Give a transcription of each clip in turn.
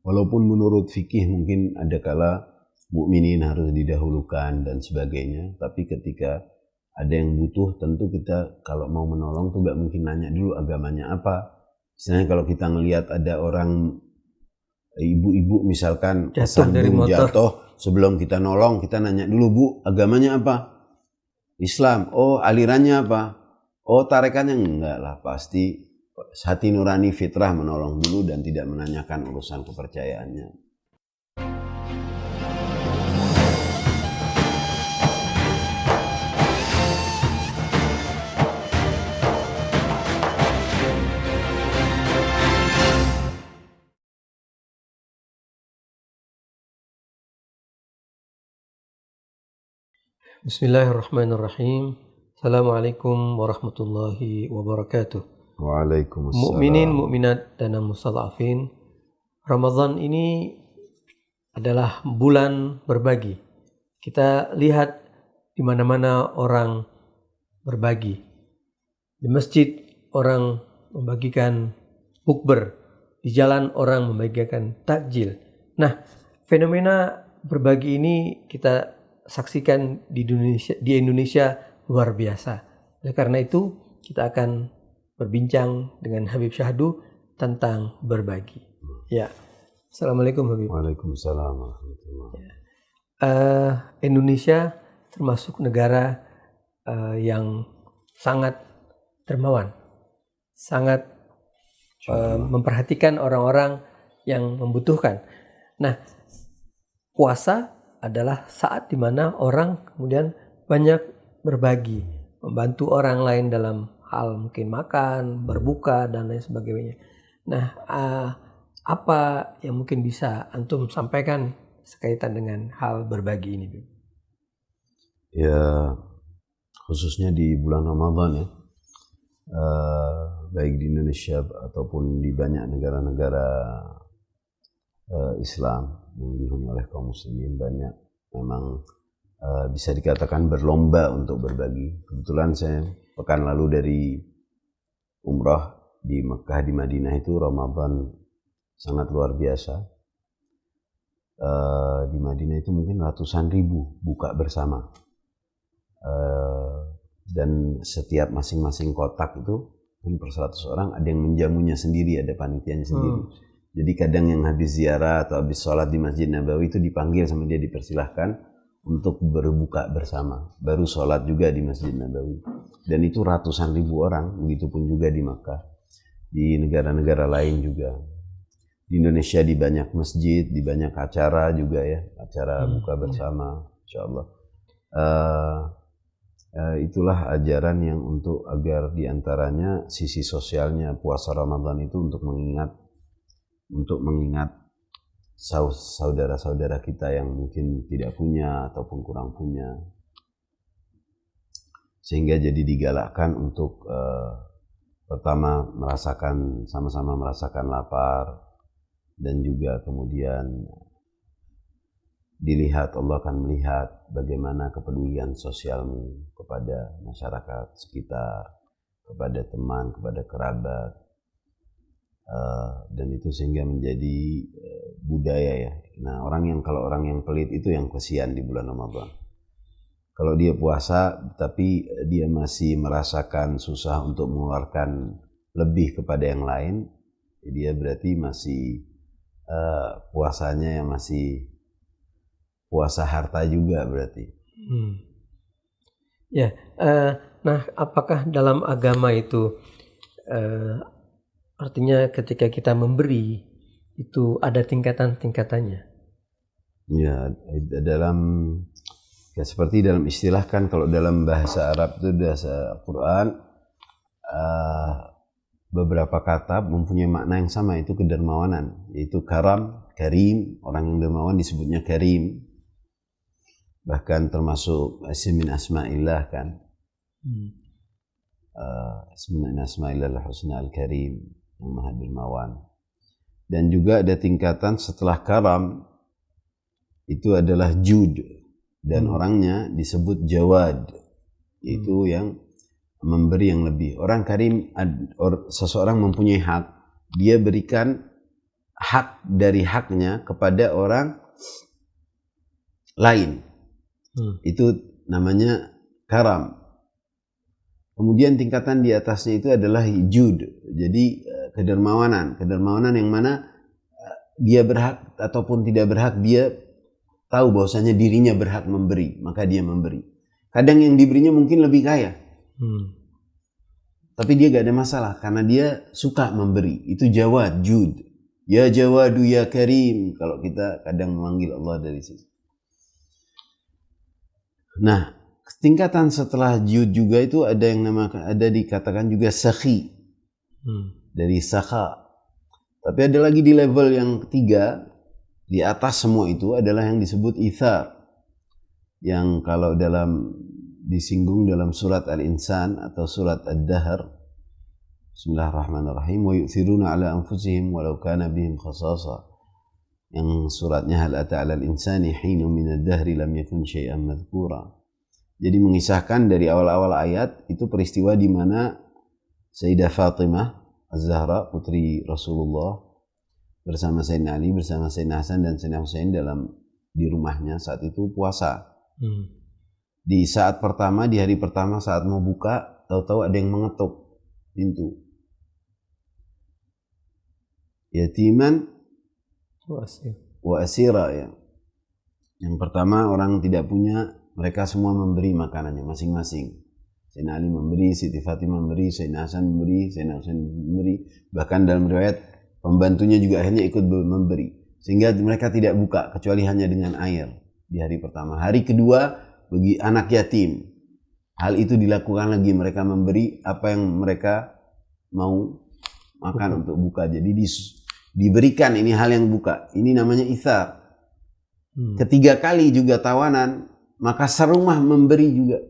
Walaupun menurut fikih mungkin ada kala mukminin harus didahulukan dan sebagainya, tapi ketika ada yang butuh, tentu kita kalau mau menolong tuh gak mungkin nanya dulu agamanya apa. Misalnya kalau kita ngelihat ada orang ibu-ibu misalkan tersandung jatuh, sebelum kita nolong kita nanya dulu, Bu, agamanya apa? Islam. Oh, alirannya apa? Oh, tarekannya enggak lah, pasti hati nurani fitrah menolong dulu dan tidak menanyakan urusan kepercayaannya. Bismillahirrahmanirrahim. Assalamualaikum warahmatullahi wabarakatuh. Waalaikumsalam. Mukminin, mukminat dan mustadhafin, Ramadan ini adalah bulan berbagi. Kita lihat di mana-mana orang berbagi. Di masjid orang membagikan bukber, di jalan orang membagikan takjil. Nah, fenomena berbagi ini kita saksikan di Indonesia luar biasa. Oleh karena itu kita akan berbincang dengan Habib Syahdu tentang berbagi. Ya, Assalamualaikum Habib. Waalaikumsalam warahmatullahi. Indonesia termasuk negara yang sangat dermawan, sangat memperhatikan orang-orang yang membutuhkan. Nah, puasa adalah saat di mana orang kemudian banyak berbagi, membantu orang lain dalam hal mungkin makan, berbuka dan lain sebagainya. Nah, apa yang mungkin bisa antum sampaikan sekaitan dengan hal berbagi ini? Ya, khususnya di bulan Ramadan ya, baik di Indonesia ataupun di banyak negara-negara Islam yang dihuni oleh kaum muslimin, banyak memang bisa dikatakan berlomba untuk berbagi. Kebetulan saya pekan lalu dari umrah di Mekah, di Madinah itu Ramadan sangat luar biasa. Di Madinah itu mungkin ratusan ribu buka bersama, dan setiap masing-masing kotak itu mungkin per 100 orang ada yang menjamunya sendiri, ada panitianya sendiri. Jadi kadang yang habis ziarah atau habis sholat di Masjid Nabawi itu dipanggil sama dia, dipersilahkan untuk berbuka bersama. Baru sholat juga di Masjid Nabawi. Dan itu ratusan ribu orang, begitupun juga di Makkah. Di negara-negara lain juga. Di Indonesia di banyak masjid, di banyak acara juga ya. Acara buka bersama, insyaAllah. Itulah ajaran yang untuk agar diantaranya sisi sosialnya puasa Ramadan itu untuk mengingat saudara-saudara kita yang mungkin tidak punya ataupun kurang punya, sehingga jadi digalakkan untuk pertama sama-sama merasakan lapar, dan juga kemudian dilihat, Allah akan melihat bagaimana kepedulian sosialmu kepada masyarakat sekitar, kepada teman, kepada kerabat. Dan itu sehingga menjadi budaya ya. Nah, kalau orang yang pelit itu yang kesian di bulan Ramadan. Kalau dia puasa tapi dia masih merasakan susah untuk mengeluarkan lebih kepada yang lain, dia berarti masih puasanya yang masih puasa harta juga berarti. Ya, nah apakah dalam agama itu artinya ketika kita memberi itu ada tingkatan-tingkatannya? Ya, seperti dalam istilah kan, kalau dalam bahasa Arab itu bahasa Quran, beberapa kata mempunyai makna yang sama, itu kedermawanan, yaitu karam, karim. Orang yang dermawan disebutnya karim. Bahkan termasuk min asma'illah kan. Min asma'illah al-husna al-karim, yang maha dermawan. Dan juga ada tingkatan setelah karam, itu adalah jud, dan orangnya disebut jawad, itu yang memberi yang lebih. Orang karim, seseorang mempunyai hak, dia berikan hak dari haknya kepada orang lain. Itu namanya karam. Kemudian tingkatan di atasnya itu adalah jud. Jadi kedermawanan yang mana dia berhak ataupun tidak berhak, dia tahu bahwasanya dirinya berhak memberi, maka dia memberi. Kadang yang diberinya mungkin lebih kaya, tapi dia gak ada masalah karena dia suka memberi. Itu jawad, jud. Ya jawadu ya karim, kalau kita kadang memanggil Allah dari situ. Nah, tingkatan setelah jud juga itu ada yang ada dikatakan juga sakhi, dari sakha. Tapi ada lagi di level yang ketiga, di atas semua itu adalah yang disebut ithar, yang kalau disinggung dalam surat Al-Insan atau surat Ad-Dahr, Bismillahirrahmanirrahim, wa yu'thiruna ala anfusihim walau kana bihim khasasa, yang suratnya hal ata 'alal insani hinun minad dahri lam yakun syai'an madhkura. Jadi mengisahkan dari awal-awal ayat itu peristiwa di mana Sayyidah Fatimah Az-Zahra, putri Rasulullah, bersama Sayyidina Ali, bersama Sayyidina Hasan dan Sayyidina Husain di rumahnya saat itu puasa. Di saat pertama, di hari pertama saat mau buka, tahu-tahu ada yang mengetuk pintu. Yatiman wa asira, ya. Yang pertama orang tidak punya, mereka semua memberi makanannya masing-masing. Sayyidina Ali memberi, Siti Fatimah memberi, Sayyidina Hasan memberi, Sayyidina Husain memberi. Bahkan dalam riwayat pembantunya juga akhirnya ikut memberi. Sehingga mereka tidak buka kecuali hanya dengan air di hari pertama. Hari kedua bagi anak yatim, hal itu dilakukan lagi, mereka memberi apa yang mereka mau makan untuk buka. Jadi diberikan, ini hal yang buka. Ini namanya ithar. Ketiga kali juga tawanan, maka serumah memberi juga.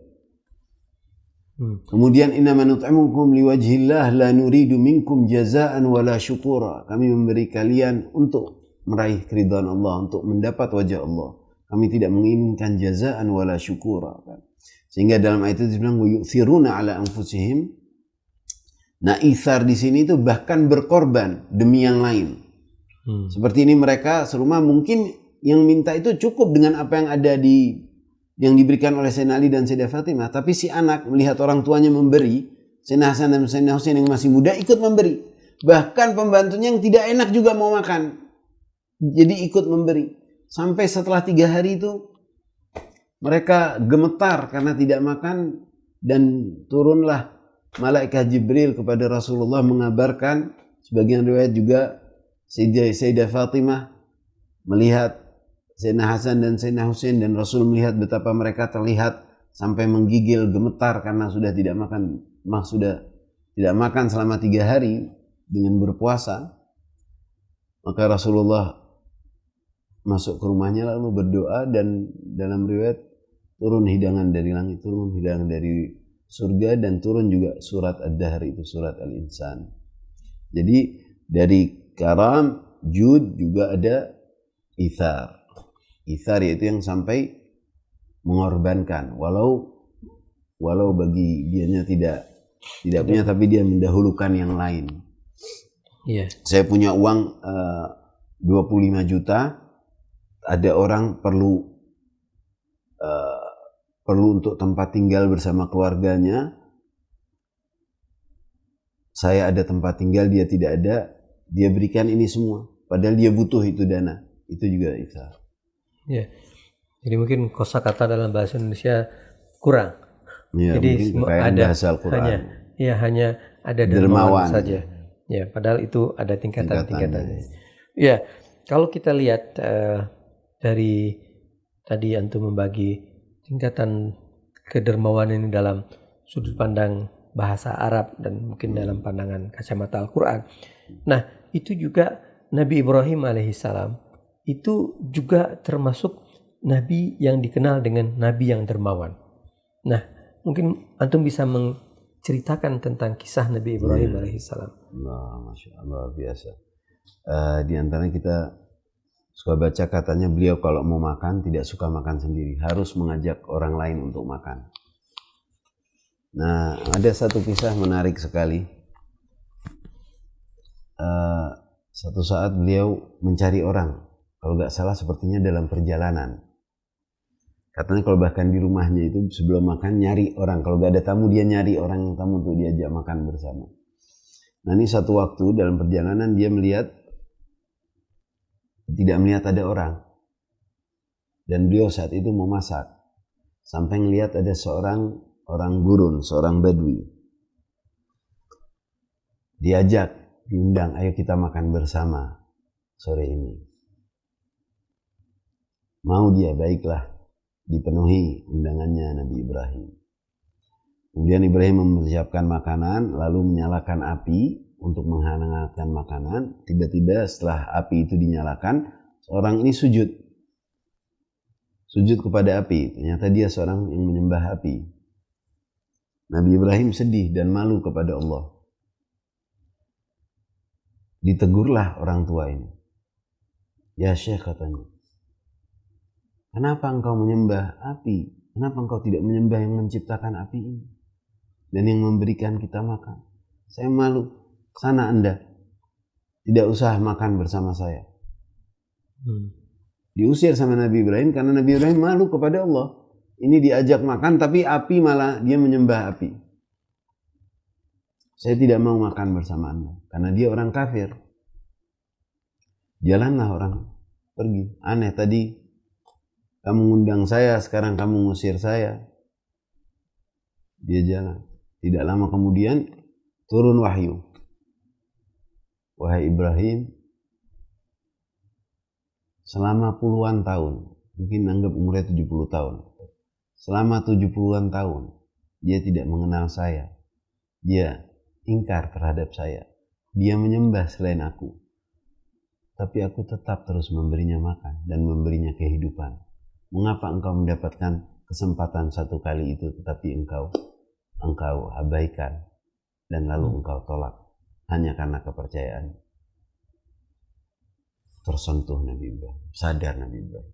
Kemudian innama nut'imukum liwajhillah la nuridu minkum jazaan wala syukura. Kami memberi kalian untuk meraih keridhaan Allah, untuk mendapat wajah Allah. Kami tidak menginginkan jazaan wala syukura. Sehingga dalam ayat itu dibilang yu'thiruna ala anfusihim. Nah, ithar di sini itu bahkan berkorban demi yang lain. Seperti ini mereka serumah, mungkin yang minta itu cukup dengan apa yang ada yang diberikan oleh Sayyidina Ali dan Sayyidah Fatimah, tapi si anak melihat orang tuanya memberi, Sayyidina Hasan dan Sayyidina Husain yang masih muda ikut memberi. Bahkan pembantunya yang tidak enak juga mau makan, jadi ikut memberi. Sampai setelah 3 hari itu mereka gemetar karena tidak makan, dan turunlah malaikat Jibril kepada Rasulullah mengabarkan. Sebagian riwayat juga Sayyidah Fatimah melihat Sayyidina Hasan dan Sayyidina Husain, dan Rasul melihat betapa mereka terlihat sampai menggigil, gemetar karena sudah tidak makan, sudah tidak makan selama 3 hari dengan berpuasa. Maka Rasulullah masuk ke rumahnya lalu berdoa, dan dalam riwayat turun hidangan dari langit, turun hidangan dari surga, dan turun juga surat Ad-Dahr, itu surat Al-Insan. Jadi dari karam, jud, juga ada ithar. Ithar yaitu yang sampai mengorbankan, walau bagi dianya tidak punya, tapi dia mendahulukan yang lain. Saya punya uang 25 juta, ada orang perlu untuk tempat tinggal bersama keluarganya, saya ada tempat tinggal, dia tidak ada, dia berikan ini semua, padahal dia butuh itu dana. Itu juga ithar. Ya, jadi mungkin kosakata dalam bahasa Indonesia kurang. Ya, jadi ada bahasa Al-Quran. hanya ada dermawan saja. Ya, padahal itu ada tingkatan-tingkatannya. Ya, kalau kita lihat dari tadi antum membagi tingkatan kedermawanan ini dalam sudut pandang bahasa Arab dan mungkin dalam pandangan kacamata Al-Quran. Nah, itu juga Nabi Ibrahim alaihissalam itu juga termasuk nabi yang dikenal dengan nabi yang dermawan. Nah, mungkin antum bisa menceritakan tentang kisah Nabi Ibrahim alaihissalam. Masya Allah, biasa. Di antaranya kita suka baca katanya beliau kalau mau makan tidak suka makan sendiri, harus mengajak orang lain untuk makan. Nah, ada satu kisah menarik sekali. Satu saat beliau mencari orang, kalau nggak salah sepertinya dalam perjalanan. Katanya kalau bahkan di rumahnya itu sebelum makan nyari orang, kalau nggak ada tamu dia nyari orang yang tamu untuk diajak makan bersama. Nah ini satu waktu dalam perjalanan dia tidak melihat ada orang. Dan beliau saat itu mau masak. Sampai ngelihat ada seorang orang gurun, seorang badui. Diundang, ayo kita makan bersama sore ini. Mau dia, baiklah, dipenuhi undangannya Nabi Ibrahim. Kemudian Ibrahim mempersiapkan makanan, lalu menyalakan api untuk menghangatkan makanan. Tiba-tiba setelah api itu dinyalakan, seorang ini sujud kepada api. Ternyata dia seorang yang menyembah api. Nabi Ibrahim sedih dan malu kepada Allah. Ditegurlah orang tua ini. Ya Syekh, katanya, kenapa engkau menyembah api? Kenapa engkau tidak menyembah yang menciptakan api ini dan yang memberikan kita makan? Saya malu. Sana Anda, tidak usah makan bersama saya. Diusir sama Nabi Ibrahim karena Nabi Ibrahim malu kepada Allah. Ini diajak makan tapi api malah dia menyembah api. Saya tidak mau makan bersama Anda karena dia orang kafir. Jalanlah orang pergi. Aneh, tadi kamu ngundang saya, sekarang kamu ngusir saya. Dia jalan. Tidak lama kemudian turun wahyu. Wahai Ibrahim, selama puluhan tahun, mungkin anggap umurnya 70 tahun. Selama 70-an tahun, dia tidak mengenal saya. Dia ingkar terhadap saya. Dia menyembah selain aku. Tapi aku tetap terus memberinya makan dan memberinya kehidupan. Mengapa engkau mendapatkan kesempatan satu kali itu, tetapi engkau abaikan dan lalu engkau tolak hanya karena kepercayaan? Tersentuh Nabi Ibrahim, sadar Nabi Ibrahim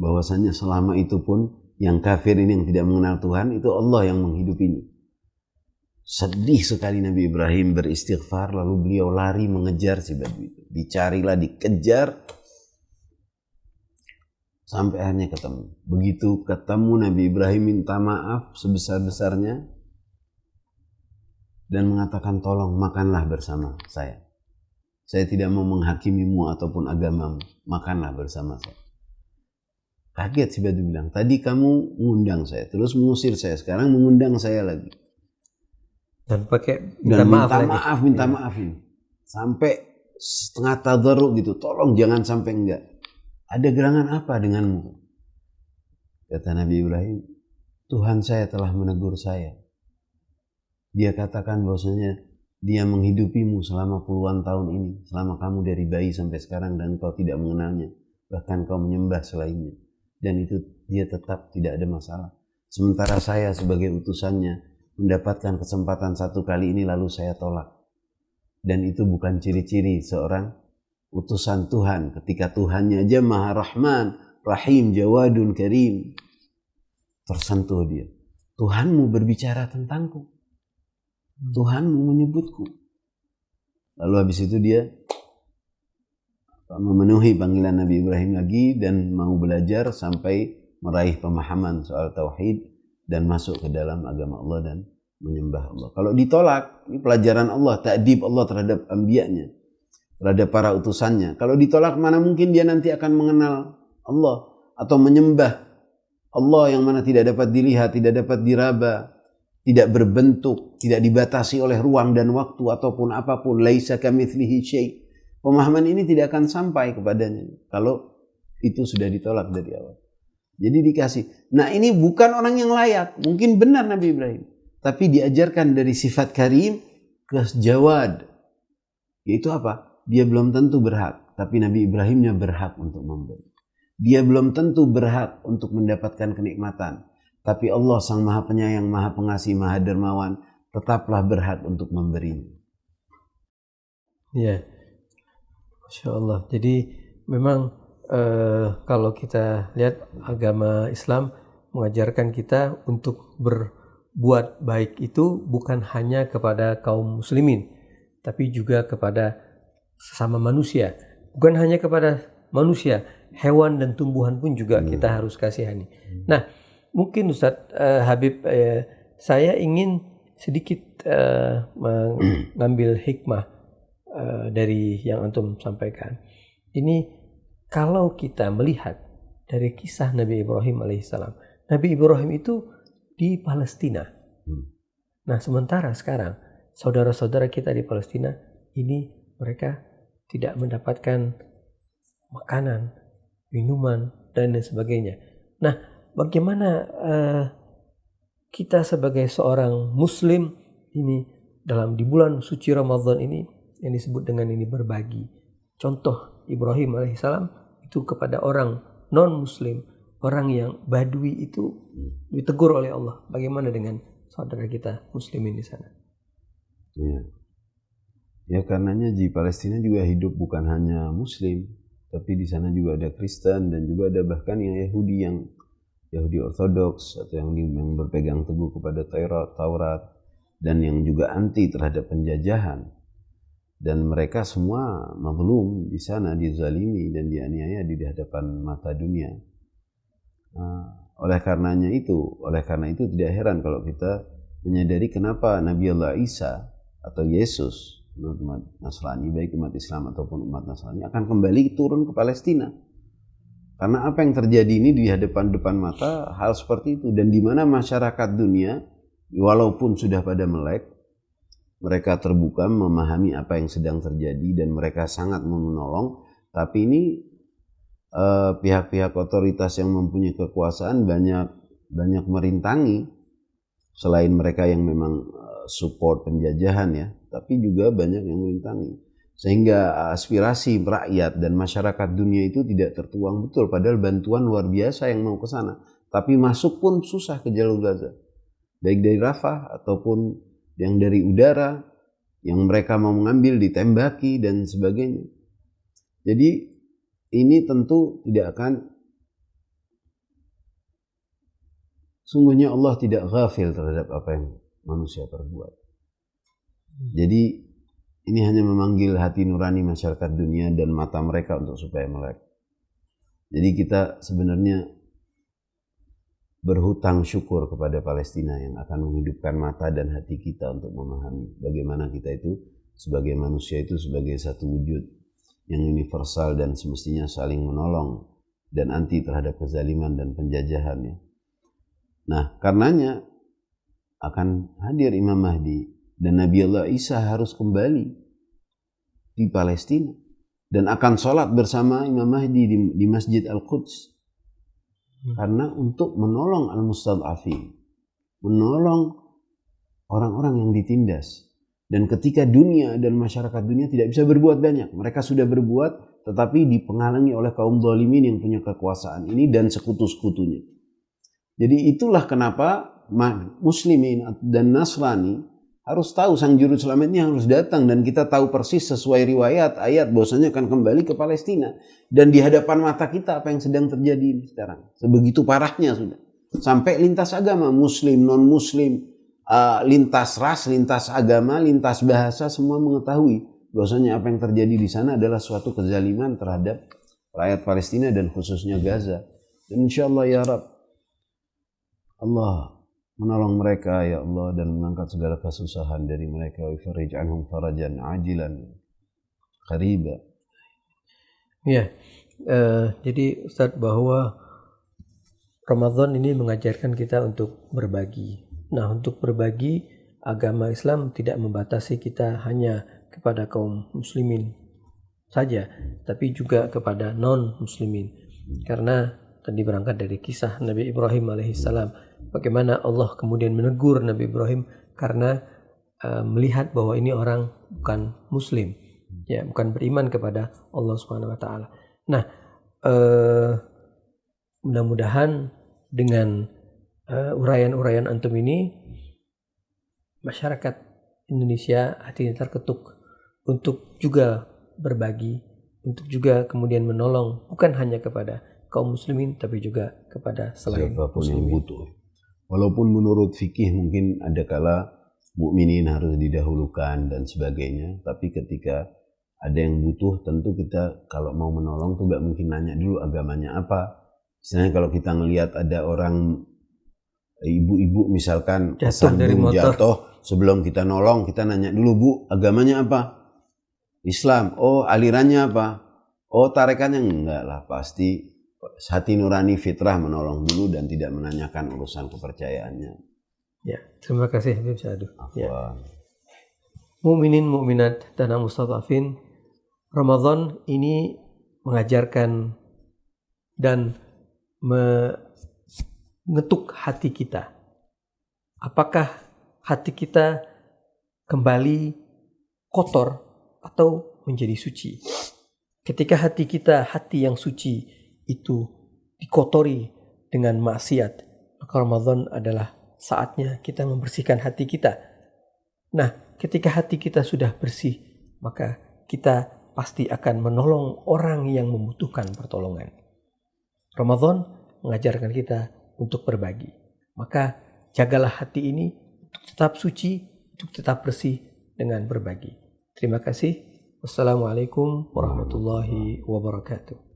bahwasanya selama itu pun yang kafir ini, yang tidak mengenal Tuhan, itu Allah yang menghidupinya. Sedih sekali Nabi Ibrahim beristighfar, lalu beliau lari mengejar si badui itu. Dicarilah, dikejar, sampai akhirnya ketemu. Begitu ketemu, Nabi Ibrahim minta maaf sebesar-besarnya dan mengatakan, tolong makanlah bersama saya. Saya tidak mau menghakimimu ataupun agamamu, makanlah bersama saya. Kaget si badui bilang, tadi kamu mengundang saya, terus mengusir saya, sekarang mengundang saya lagi. Dan pakai minta maaf ini. Sampai setengah tadarruk gitu, tolong jangan sampai enggak. Ada gerangan apa denganmu? Kata Nabi Ibrahim, Tuhan saya telah menegur saya. Dia katakan bahwasanya dia menghidupimu selama puluhan tahun ini, selama kamu dari bayi sampai sekarang, dan kau tidak mengenalnya, bahkan kau menyembah selainnya, dan itu dia tetap tidak ada masalah. Sementara saya sebagai utusannya mendapatkan kesempatan satu kali ini lalu saya tolak. Dan itu bukan ciri-ciri seorang utusan Tuhan, ketika Tuhannya aja Maha Rahman, Rahim, Jawadun, Karim. Tersentuh dia. Tuhanmu berbicara tentangku. Tuhanmu menyebutku. Lalu habis itu dia memenuhi panggilan Nabi Ibrahim lagi dan mau belajar sampai meraih pemahaman soal tauhid dan masuk ke dalam agama Allah dan menyembah Allah. Kalau ditolak, ini pelajaran Allah, ta'dib Allah terhadap anbiya'nya, terhadap para utusannya. Kalau ditolak, mana mungkin dia nanti akan mengenal Allah atau menyembah Allah yang mana tidak dapat dilihat, tidak dapat diraba, tidak berbentuk, tidak dibatasi oleh ruang dan waktu ataupun apapun. Laisa kamitslihi syai'. Pemahaman ini tidak akan sampai kepadanya kalau itu sudah ditolak dari awal. Jadi dikasih. Nah, ini bukan orang yang layak. Mungkin benar Nabi Ibrahim, tapi diajarkan dari sifat karim ke jawad. Yaitu apa? Dia belum tentu berhak, tapi Nabi Ibrahimnya berhak untuk memberi. Dia belum tentu berhak untuk mendapatkan kenikmatan, tapi Allah Sang Maha Penyayang, Maha Pengasih, Maha Dermawan tetaplah berhak untuk memberinya. Ya, Masya Allah. Jadi memang kalau kita lihat agama Islam mengajarkan kita untuk berbuat baik itu bukan hanya kepada kaum muslimin, tapi juga kepada sesama manusia, bukan hanya kepada manusia, hewan dan tumbuhan pun juga kita harus kasihani. Nah, mungkin Ustadz Habib, saya ingin sedikit mengambil hikmah dari yang antum sampaikan. Ini kalau kita melihat dari kisah Nabi Ibrahim alaihissalam, Nabi Ibrahim itu di Palestina. Nah, sementara sekarang saudara-saudara kita di Palestina ini mereka tidak mendapatkan makanan, minuman, dan lain sebagainya. Nah, bagaimana kita sebagai seorang Muslim ini di bulan suci Ramadan ini yang disebut dengan ini berbagi. Contoh Ibrahim alaihissalam itu kepada orang non-Muslim, orang yang Badui itu ditegur oleh Allah. Bagaimana dengan saudara kita Muslimin di sana? Ya karenanya di Palestina juga hidup bukan hanya Muslim, tapi di sana juga ada Kristen dan juga ada bahkan yang Yahudi Ortodoks atau yang berpegang teguh kepada Taurat dan yang juga anti terhadap penjajahan. Dan mereka semua mazlum di sana, dizalimi dan dianiaya di hadapan mata dunia. Oleh karena itu tidak heran kalau kita menyadari kenapa Nabi Allah Isa atau Yesus menurut umat Nasrani, baik umat Islam ataupun umat Nasrani, akan kembali turun ke Palestina. Karena apa yang terjadi ini di depan mata hal seperti itu, dan di mana masyarakat dunia walaupun sudah pada melek, mereka terbuka memahami apa yang sedang terjadi dan mereka sangat mau menolong, tapi ini pihak-pihak otoritas yang mempunyai kekuasaan banyak merintangi. Selain mereka yang memang support penjajahan ya, tapi juga banyak yang merintangi. Sehingga aspirasi rakyat dan masyarakat dunia itu tidak tertuang betul, padahal bantuan luar biasa yang mau ke sana. Tapi masuk pun susah ke jalur Gaza. Baik dari Rafah ataupun yang dari udara, yang mereka mau mengambil ditembaki dan sebagainya. Jadi ini tentu tidak akan, sungguhnya Allah tidak ghafil terhadap apa yang manusia perbuat. Jadi ini hanya memanggil hati nurani masyarakat dunia dan mata mereka untuk supaya melek. Jadi kita sebenarnya berhutang syukur kepada Palestina yang akan menghidupkan mata dan hati kita untuk memahami bagaimana kita itu sebagai manusia itu sebagai satu wujud yang universal dan semestinya saling menolong dan anti terhadap kezaliman dan penjajahannya. Nah, karenanya akan hadir Imam Mahdi dan Nabi Allah Isa harus kembali di Palestina dan akan sholat bersama Imam Mahdi di Masjid Al-Quds. Karena untuk menolong al-mustad'afin, menolong orang-orang yang ditindas. Dan ketika dunia dan masyarakat dunia tidak bisa berbuat banyak, mereka sudah berbuat tetapi dipengalangi oleh kaum zalimin yang punya kekuasaan ini dan sekutu-sekutunya. Jadi itulah kenapa Muslimin dan Nasrani harus tahu sang juru selamatnya harus datang, dan kita tahu persis sesuai riwayat ayat bahwasanya akan kembali ke Palestina, dan di hadapan mata kita apa yang sedang terjadi sekarang. Sebegitu parahnya sudah. Sampai lintas agama, Muslim, non-Muslim, lintas ras, lintas agama, lintas bahasa, semua mengetahui bahwasanya apa yang terjadi di sana adalah suatu kezaliman terhadap rakyat Palestina dan khususnya Gaza. Dan insyaallah ya Rabb, Allah menolong mereka ya Allah dan mengangkat segala kesusahan dari mereka, wa farij anhum farajan ajilan qariba. Ya, jadi Ustaz, bahwa Ramadan ini mengajarkan kita untuk berbagi. Nah, untuk berbagi, agama Islam tidak membatasi kita hanya kepada kaum muslimin saja, tapi juga kepada non-muslimin. Karena tadi berangkat dari kisah Nabi Ibrahim alaihissalam, bagaimana Allah kemudian menegur Nabi Ibrahim karena melihat bahwa ini orang bukan muslim, ya, bukan beriman kepada Allah Subhanahu wa taala. Nah, mudah-mudahan dengan uraian-uraian antum ini masyarakat Indonesia hatinya terketuk untuk juga berbagi, untuk juga kemudian menolong bukan hanya kepada kaum muslimin tapi juga kepada selain siapapun muslimin. yang butuh. Walaupun menurut fikih mungkin ada kala mukminin harus didahulukan dan sebagainya, tapi ketika ada yang butuh, tentu kita kalau mau menolong tuh nggak mungkin nanya dulu agamanya apa. Misalnya kalau kita ngelihat ada orang ibu-ibu misalkan tersandung jatuh, sebelum kita nolong kita nanya dulu, Bu, agamanya apa? Islam. Oh, alirannya apa? Oh, tarekannya enggak lah, pasti hati nurani fitrah menolong dulu dan tidak menanyakan urusan kepercayaannya. Ya, terima kasih Habib Syahdu. Ya. Mukminin mukminat dan mustadhafin, Ramadan ini mengajarkan dan mengetuk hati kita. Apakah hati kita kembali kotor atau menjadi suci? Ketika hati kita, hati yang suci itu dikotori dengan maksiat, maka Ramadan adalah saatnya kita membersihkan hati kita. Nah, ketika hati kita sudah bersih, maka kita pasti akan menolong orang yang membutuhkan pertolongan. Ramadan mengajarkan kita untuk berbagi. Maka jagalah hati ini untuk tetap suci, untuk tetap bersih dengan berbagi. Terima kasih. Wassalamualaikum warahmatullahi wabarakatuh.